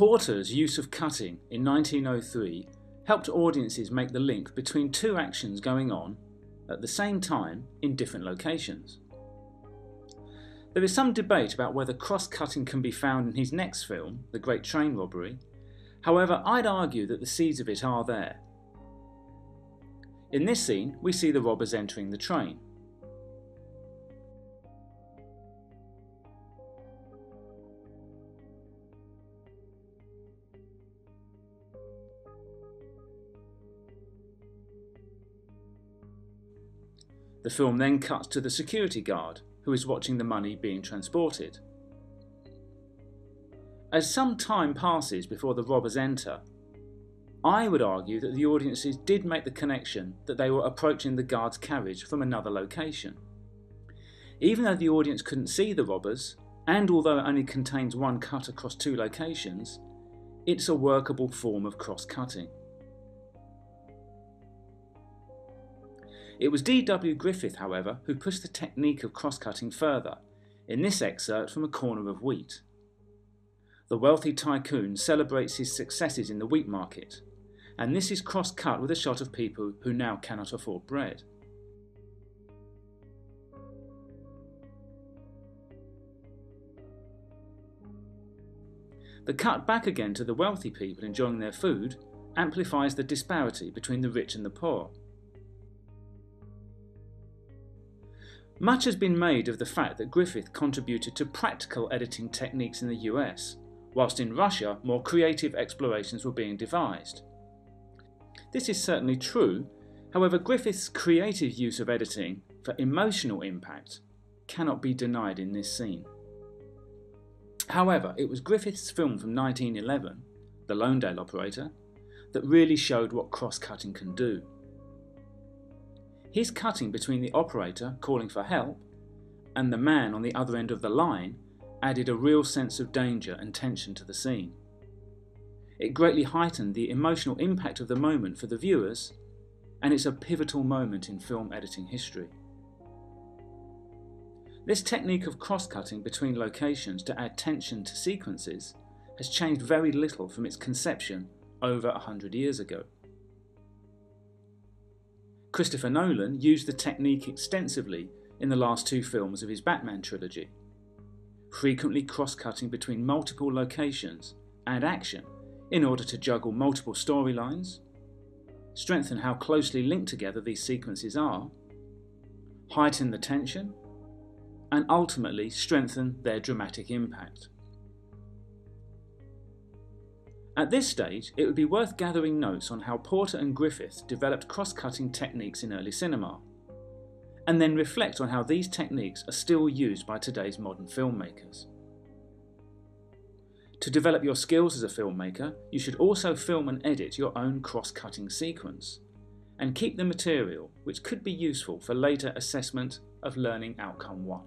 Porter's use of cutting in 1903 helped audiences make the link between two actions going on at the same time in different locations. There is some debate about whether cross-cutting can be found in his next film, The Great Train Robbery. However, I'd argue that the seeds of it are there. In this scene, we see the robbers entering the train. The film then cuts to the security guard, who is watching the money being transported. As some time passes before the robbers enter, I would argue that the audiences did make the connection that they were approaching the guard's carriage from another location. Even though the audience couldn't see the robbers, and although it only contains one cut across two locations, it's a workable form of cross-cutting. It was D.W. Griffith, however, who pushed the technique of cross-cutting further, in this excerpt from A Corner of Wheat. The wealthy tycoon celebrates his successes in the wheat market, and this is cross-cut with a shot of people who now cannot afford bread. The cut back again to the wealthy people enjoying their food amplifies the disparity between the rich and the poor. Much has been made of the fact that Griffith contributed to practical editing techniques in the US, whilst in Russia more creative explorations were being devised. This is certainly true, however Griffith's creative use of editing for emotional impact cannot be denied in this scene. However, it was Griffith's film from 1911, The Lonedale Operator, that really showed what cross-cutting can do. His cutting between the operator calling for help and the man on the other end of the line added a real sense of danger and tension to the scene. It greatly heightened the emotional impact of the moment for the viewers, and it's a pivotal moment in film editing history. This technique of cross-cutting between locations to add tension to sequences has changed very little from its conception over 100 years ago. Christopher Nolan used the technique extensively in the last two films of his Batman trilogy, frequently cross-cutting between multiple locations and action in order to juggle multiple storylines, strengthen how closely linked together these sequences are, heighten the tension, and ultimately strengthen their dramatic impact. At this stage, it would be worth gathering notes on how Porter and Griffith developed cross-cutting techniques in early cinema, and then reflect on how these techniques are still used by today's modern filmmakers. To develop your skills as a filmmaker, you should also film and edit your own cross-cutting sequence, and keep the material which could be useful for later assessment of learning outcome 1.